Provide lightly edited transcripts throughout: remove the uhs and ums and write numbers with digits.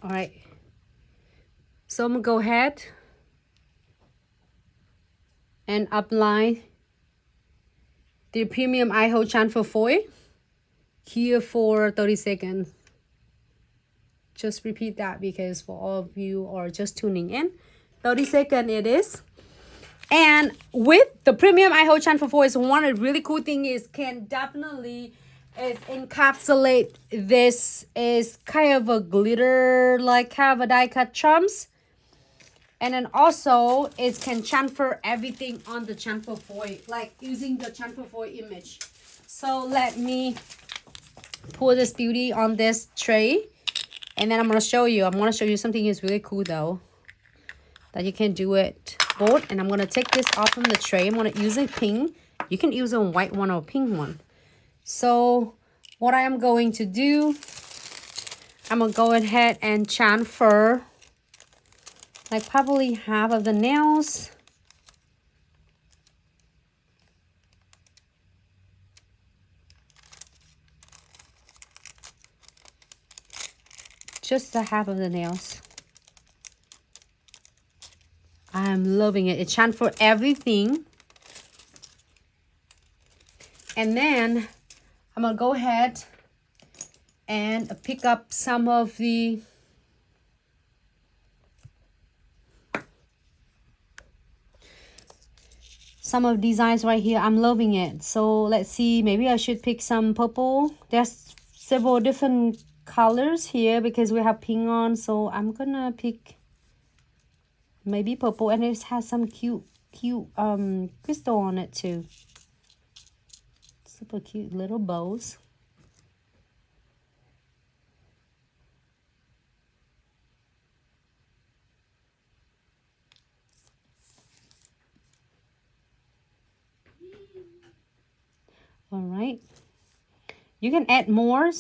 All right. So I'm gonna go ahead and apply the premium eye hold chamfer foil here for 30 seconds. Just repeat that because for all of you are just tuning in, 30 seconds it is. And with the premium eye hold chamfer foil, one really cool thing is can definitely encapsulate. This is kind of a glitter, like kind of a die cut charms. And then also it can chamfer everything on the chamfer foil, like using the chamfer foil image. So let me pour this beauty on this tray, and then I'm gonna show you. Something is really cool though, that you can do it both. And I'm gonna take this off from the tray. I'm gonna use a pink. You can use a white one or a pink one. So what I am going to do, I'm gonna go ahead and chamfer like probably half of the nails. Just the half of the nails. I'm loving it. It chamfer everything. And then I'm gonna go ahead and pick up some of the designs right here. I'm loving it. So let's see, maybe I should pick some purple. There's several different colors here because we have pink on, so I'm gonna pick maybe purple. And it has some cute crystal on it too. Super cute little bows. All right, you can add more.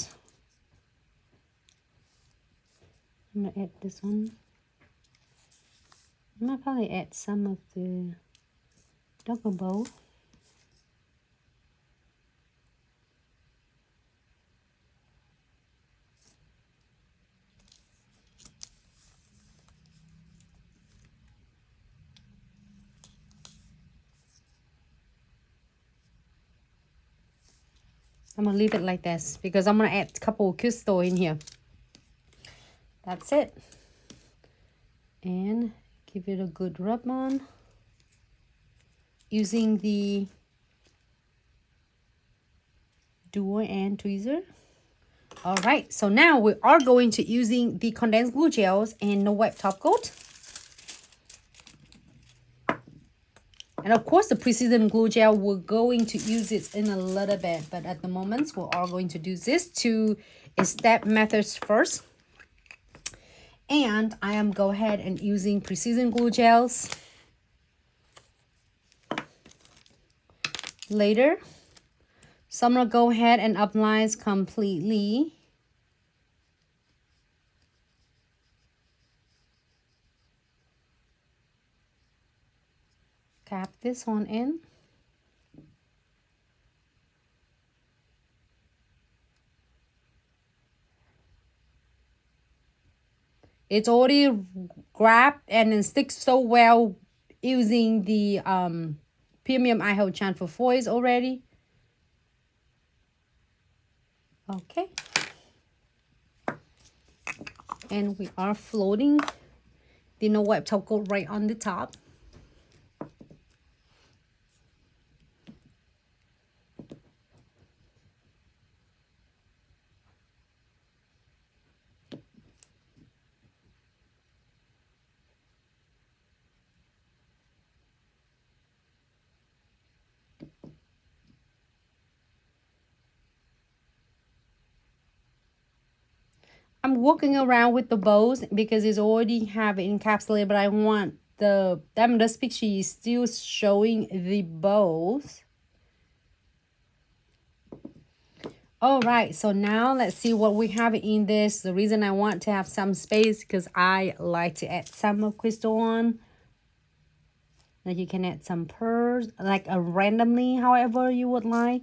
I'm gonna add this one. I'm gonna probably add some of the double bow. I'm gonna leave it like this because I'm gonna add a couple of crystal in here. That's it. And give it a good rub on using the dual end tweezer. All right, so now we are going to using the condensed glue gels and no wipe top coat. And of course the precision glue gel, we're going to use it in a little bit, but at the moment we are going to do this two step methods first. And I am go ahead and using precision glue gels later. So I'm gonna go ahead and apply it completely. Cap this one in. It's already grabbed and it sticks so well using the premium eye hold chamfer foils already. Okay. And we are floating the no wipe top coat right on the top. I'm walking around with the bows because it's already have it encapsulated, but I want the this picture is still showing the bows. All right, so now let's see what we have in this. The reason I want to have some space because I like to add some of crystal on. Like you can add some pearls, like randomly, however you would like.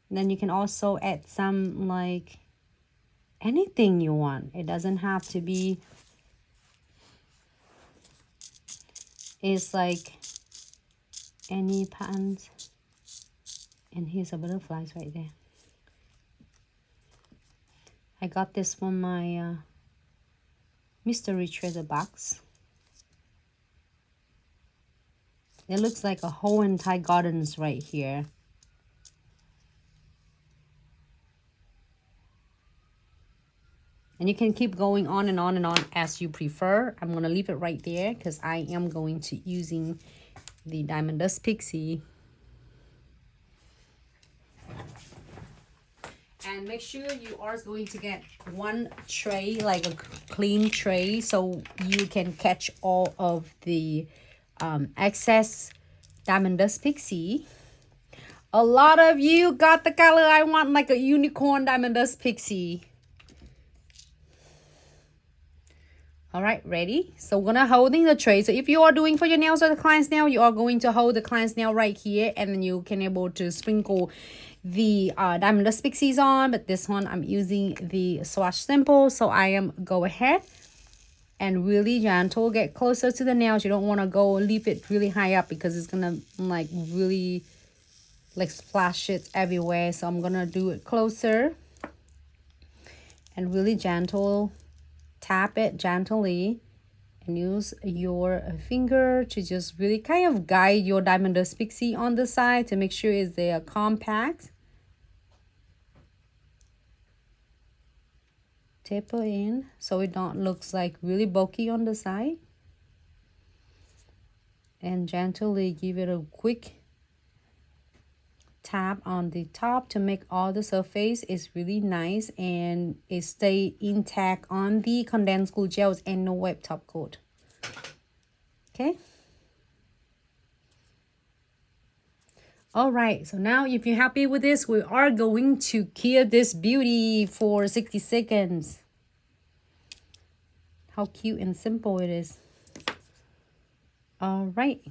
And then you can also add some like anything you want. It doesn't have to be, it's like any patterns. And here's a butterflies right there. I got this from my mystery treasure box. It looks like a whole entire gardens right here. And you can keep going on and on and on as you prefer. I'm going to leave it right there because I am going to using the Diamond Dust Pixie. And make sure you are going to get one tray, like a clean tray, so you can catch all of the excess Diamond Dust Pixie. A lot of you got the color I want, like a unicorn Diamond Dust Pixie. All right, ready? So we're gonna holding the tray. So if you are doing for your nails or the client's nail, you are going to hold the client's nail right here, and then you can able to sprinkle the Diamond Dust Pixies on. But this one I'm using the Swatch Simple, so I am go ahead and really gentle, get closer to the nails. You don't want to go leave it really high up because it's gonna like really like splash it everywhere. So I'm gonna do it closer and really gentle. Tap it gently and use your finger to just really kind of guide your Diamond Dust Pixie on the side to make sure it's there compact. Taper in so it don't looks like really bulky on the side. And gently give it a quick tap on the top to make all the surface is really nice and it stay intact on the condensed glue gels and no wet top coat. Okay. All right, so now if you're happy with this, we are going to cure this beauty for 60 seconds. How cute and simple it is. All right.